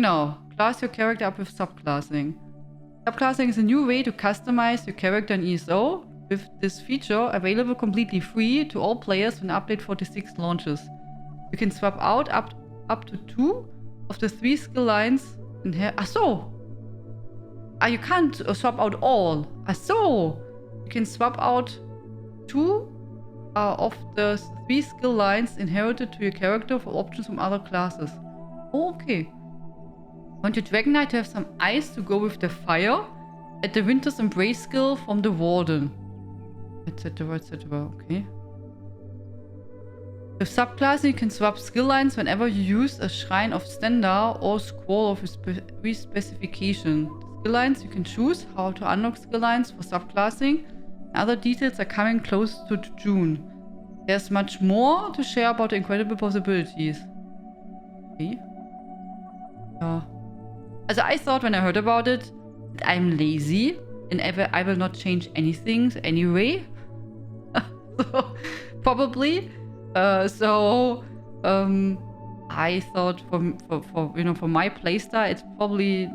Genau. Class your character up with subclassing. Subclassing is a new way to customize your character in ESO, with this feature available completely free to all players when update 46 launches. You can swap out up to 2 of the 3 skill lines in here. You can't swap out all. You can swap out 2 of the 3 skill lines inherited to your character for options from other classes. Okay. Want your Dragon Knight to have some ice to go with the fire? At the Winter's Embrace skill from the Warden. Etc, etc. Okay. With subclassing, you can swap skill lines whenever you use a Shrine of Standard or Scroll of Respecification. Skill lines, you can choose how to unlock skill lines for subclassing. Other details are coming close to June. There's much more to share about the incredible possibilities. Okay. Also I thought when I heard about it that I'm lazy and I will not change anything anyway. So, probably. I thought for my playstyle it's probably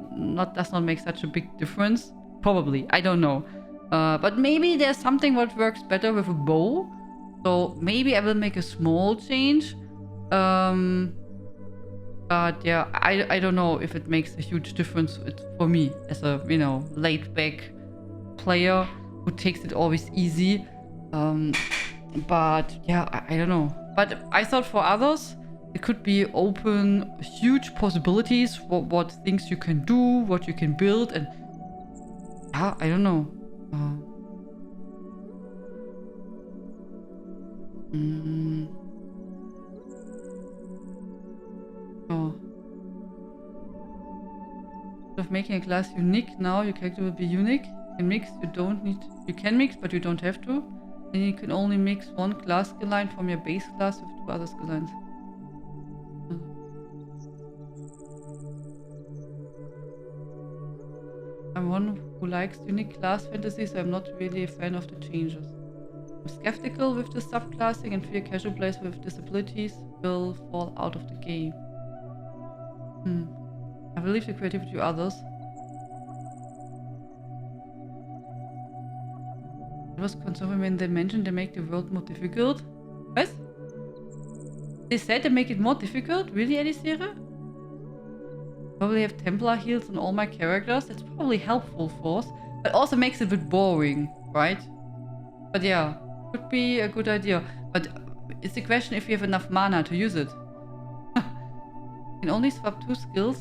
does not make such a big difference. Probably, I don't know. But maybe there's something what works better with a bow. So maybe I will make a small change. But yeah, I don't know if it makes a huge difference for me as a, laid back player who takes it always easy. But yeah, I don't know. But I thought for others, it could be open huge possibilities for what things you can do, what you can build, and yeah, I don't know. Of making a class unique now, your character will be unique. You can mix, but you don't have to. And you can only mix one class skill line from your base class with 2 other skill lines. I'm one who likes unique class fantasy, so I'm not really a fan of the changes. I'm skeptical with the subclassing and fear casual players with disabilities will fall out of the game. I will leave the creativity to others. It was concerned when they mentioned they make the world more difficult. What? They said they make it more difficult? Really, Elisere? Probably have Templar heals on all my characters. That's probably helpful for us. But also makes it a bit boring, right? But yeah, could be a good idea. But it's the question if you have enough mana to use it. You can only swap 2 skill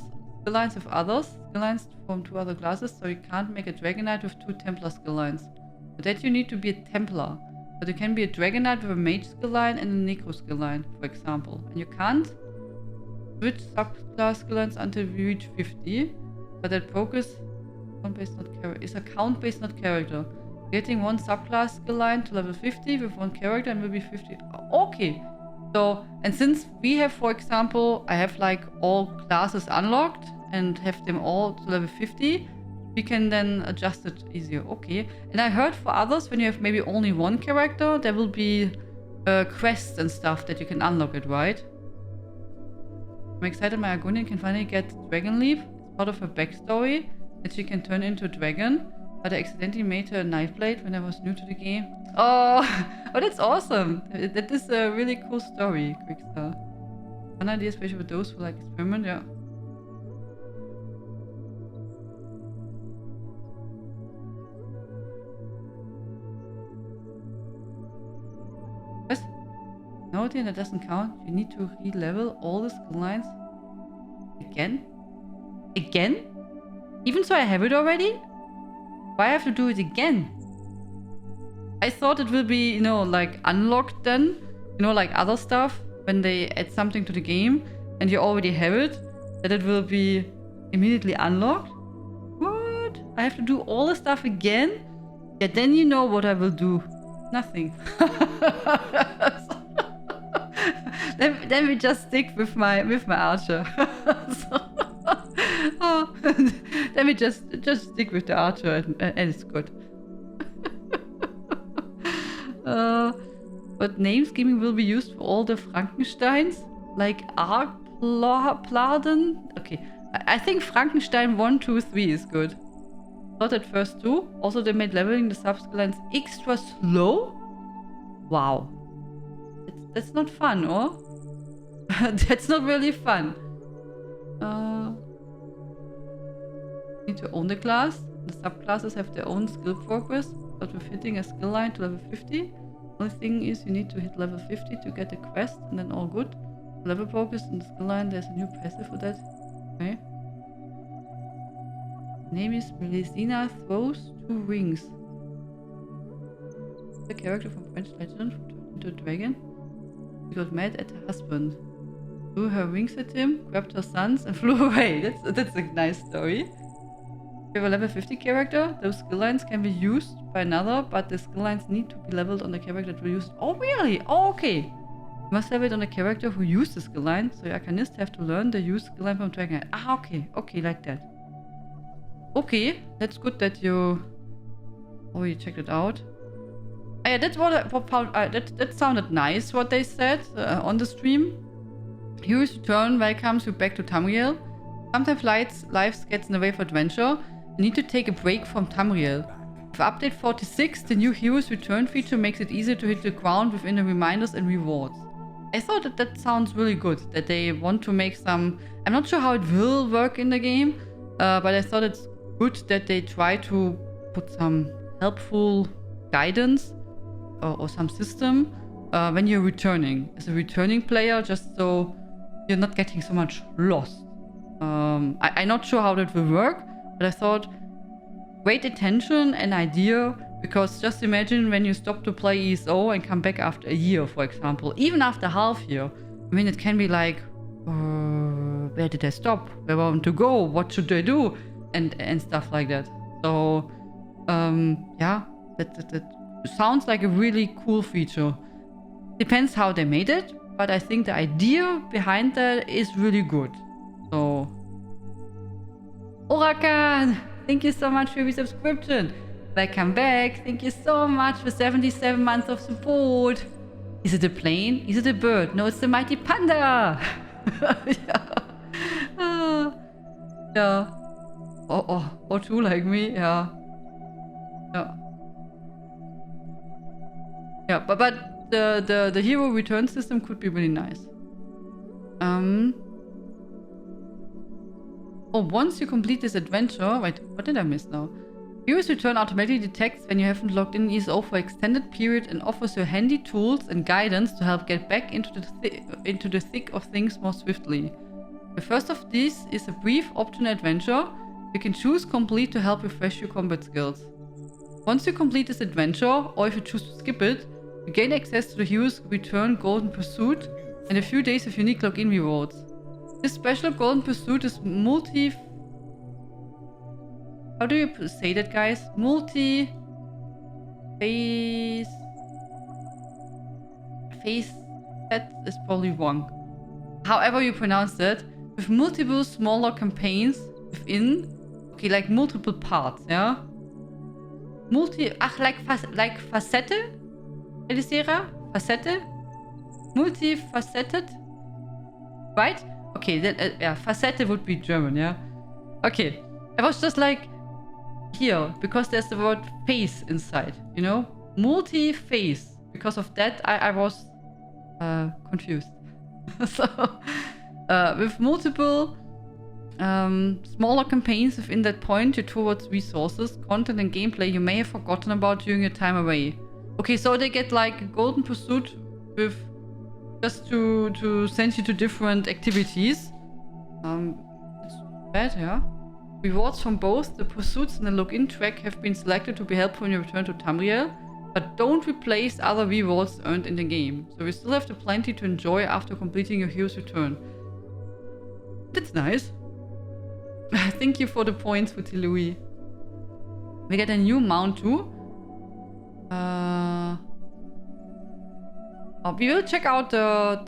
lines with others. Skill lines from 2 other classes. So you can't make a Dragon Knight with 2 Templar skill lines. For that you need to be a Templar. But you can be a Dragon Knight with a Mage skill line and a Necro skill line, for example. And you can't switch subclass skill lines until we reach 50. But that progress is a count-based, not character. Getting one subclass skill line to level 50 with one character and will be 50. Okay. So, and since we have, for example, I have like all classes unlocked and have them all to level 50, we can then adjust it easier. Okay. And I heard for others, when you have maybe only one character, there will be quests and stuff that you can unlock it, right? I'm excited my Argonian can finally get Dragon Leaf. It's part of her backstory that she can turn into a dragon. But I accidentally made her a Nightblade when I was new to the game. Oh, that's awesome. That is a really cool story, Quickstar. One idea, especially for those who like experiment, yeah. What? No, that doesn't count. You need to re-level all the skill lines. Again? Again? Even so I have it already? Why I have to do it again? I thought it will be, like unlocked then. Like other stuff. When they add something to the game and you already have it. That it will be immediately unlocked. What? I have to do all the stuff again? Yeah, then you know what I will do. Nothing. then we just stick with my archer. Then we just stick with the archer and it's good. But name scheming will be used for all the Frankensteins, like Argpladen. Okay, I think Frankenstein 1, 2, 3 is good. Not at first 2. Also, they made leveling the sub-skylines extra slow. Wow. That's not fun, or? That's not really fun. Need to own the class. The subclasses have their own skill progress, but with hitting a skill line to level 50. Only thing is you need to hit level 50 to get the quest, and then all good. Level progress in the skill line, there's a new passive for that. Okay. Name is Melisina throws 2 rings. The character from French legend who turned into a dragon. She got mad at her husband. Threw her rings at him, grabbed her sons, and flew away. That's a nice story. If you have a level 50 character, those skill lines can be used by another, but the skill lines need to be leveled on the character that will use it. Oh, really? Oh, okay. You must have it on the character who used the skill line, so your Arcanists have to learn the use skill line from Dragon. Ah, okay. Okay, like that. Okay, that's good that you... Oh, you checked it out. Yeah, that's what that sounded nice, what they said on the stream. Heroes Return welcomes you back to Tamriel. Sometimes life gets in the way of adventure. You need to take a break from Tamriel. With update 46, the new Heroes Return feature makes it easier to hit the ground within the reminders and rewards. I thought that sounds really good, that they want to make some... I'm not sure how it will work in the game, but I thought it's good that they try to put some helpful guidance or some system when you're returning. As a returning player, just so you're not getting so much lost. I'm not sure how that will work, but I thought great intention and idea, because just imagine when you stop to play ESO and come back after a year, for example, even after half year. I mean, it can be like, where did I stop? Where I want to go? What should I do? And stuff like that. So, yeah, that sounds like a really cool feature. Depends how they made it, but I think the idea behind that is really good. So, Orakan, thank you so much for your subscription. Welcome back. Thank you so much for 77 months of support. Is it a plane? Is it a bird? No, it's the mighty panda. Yeah. Yeah. Or two like me. Yeah. Yeah. Yeah, but the hero return system could be really nice. Oh, once you complete this adventure... Wait, what did I miss now? Heroes Return automatically detects when you haven't logged in ESO for extended period and offers you handy tools and guidance to help get back into the thick of things more swiftly. The first of these is a brief optional adventure. You can choose complete to help refresh your combat skills. Once you complete this adventure, or if you choose to skip it, you gain access to the Heroes Return Golden Pursuit and a few days of unique login rewards. This special Golden Pursuit is how do you say that, guys? Multi-phase... That is probably wrong. However you pronounce it, with multiple smaller campaigns within... Okay, like multiple parts, yeah? Like Facette? Elisera? Facette? Multifaceted? Right? Okay, that, yeah, Facette would be German, yeah? Okay. I was just like... Here, because there's the word face inside, you know? Multi-face. Because of that, I was confused. So, with multiple smaller campaigns within that point you towards resources, content and gameplay you may have forgotten about during your time away. Okay, so they get like a Golden Pursuit with just to send you to different activities. It's bad, yeah? Rewards from both the pursuits and the login track have been selected to be helpful when you return to Tamriel, but don't replace other rewards earned in the game. So we still have the plenty to enjoy after completing your hero's return. That's nice. Thank you for the points, Futi Louis. We get a new mount too. We will check out the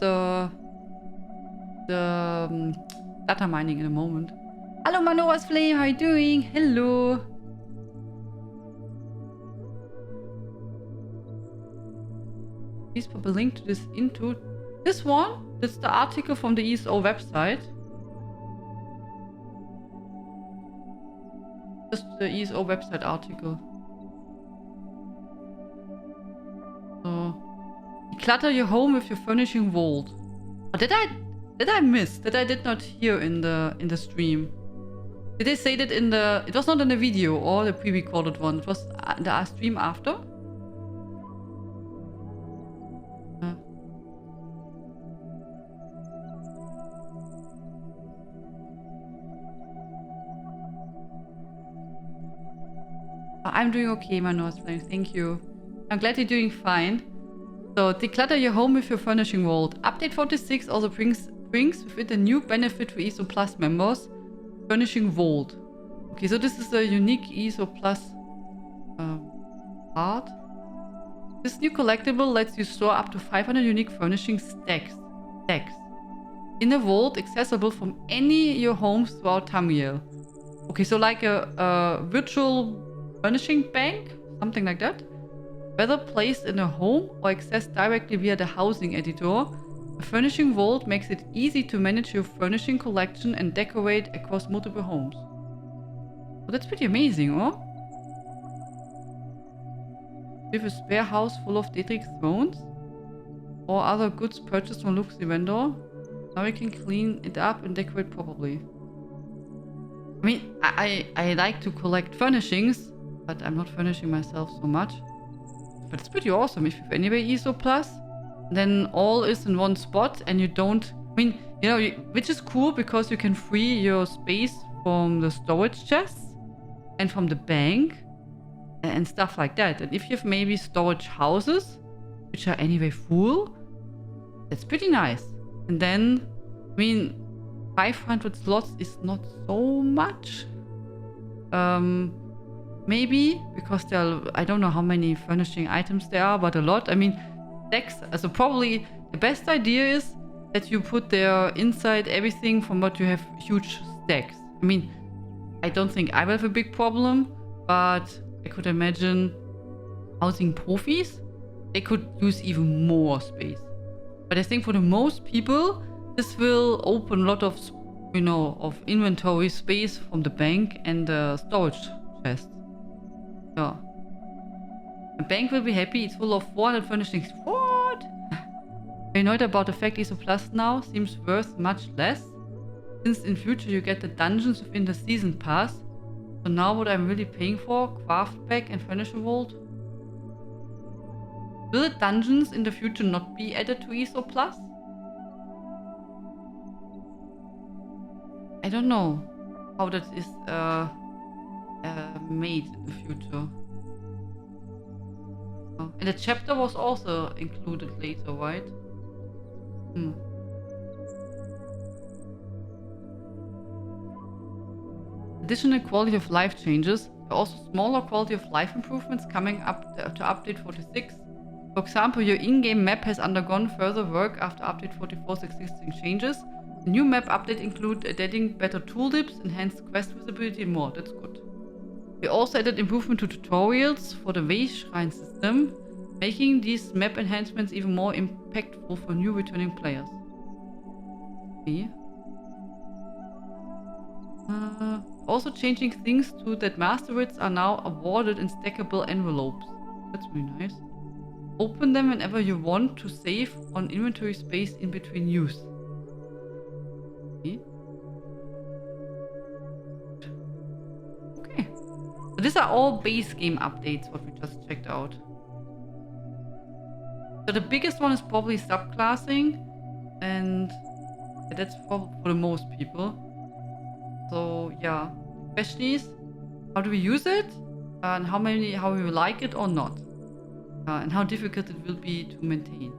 data mining in a moment. Hello Manoa's Flame, how are you doing? Hello. Please pop a link to this into this one. That's the article from the ESO website. the ESO website article. So, declutter your home with your furnishing vault. Oh, did I miss? That I did not hear in the stream. Did they say that in the... It was not in the video or the pre-recorded one. It was the stream after? I'm doing okay, my nose flame. Thank you. I'm glad you're doing fine. So, declutter your home with your furnishing vault. Update 46 also brings with it a new benefit for ESO Plus members. Furnishing vault. Okay, so this is a unique ESO Plus part. This new collectible lets you store up to 500 unique furnishing stacks in a vault accessible from any of your homes throughout Tamriel. Okay, so like a virtual furnishing bank, something like that. Whether placed in a home or accessed directly via the housing editor, a furnishing vault makes it easy to manage your furnishing collection and decorate across multiple homes. Well, that's pretty amazing, huh? We have a spare house full of Daedric thrones or other goods purchased from Luxy vendor. Now we can clean it up and decorate properly. I mean, I like to collect furnishings, but I'm not furnishing myself so much. But it's pretty awesome if you've anyway ESO Plus. Then all is in one spot and you don't... I mean, you know, which is cool because you can free your space from the storage chests and from the bank and stuff like that. And if you have maybe storage houses, which are anyway full, that's pretty nice. And then, I mean, 500 slots is not so much. Maybe because there are, I don't know how many furnishing items there are, but a lot. I mean, stacks. So probably the best idea is that you put there inside everything from what you have huge stacks. I mean, I don't think I will have a big problem, but I could imagine housing profis, they could use even more space. But I think for the most people, this will open a lot of, you know, of inventory space from the bank and the storage chests. Yeah. The bank will be happy. It's full of 400 furnishings. What? Are you annoyed about the fact ESO Plus now seems worth much less? Since in future you get the dungeons within the season pass. So now what I'm really paying for? Craft pack and furniture vault? Will the dungeons in the future not be added to ESO Plus? I don't know how that is made in the future. Oh. And the chapter was also included later, right? Additional quality of life changes. There are also smaller quality of life improvements coming up to update 46. For example, your in-game map has undergone further work after update 44's existing changes. The new map update include adding better tool tips, enhanced quest visibility and more. That's good. We also added improvement to tutorials for the Way Shrine system, making these map enhancements even more impactful for new returning players. Okay. Also changing things to that master wits are now awarded in stackable envelopes. That's really nice. Open them whenever you want to save on inventory space in between use. Okay. Okay. So these are all base game updates, what we just checked out. So the biggest one is probably subclassing, and that's for the most people. So yeah, the question is, how do we use it, and how we like it or not, and how difficult it will be to maintain.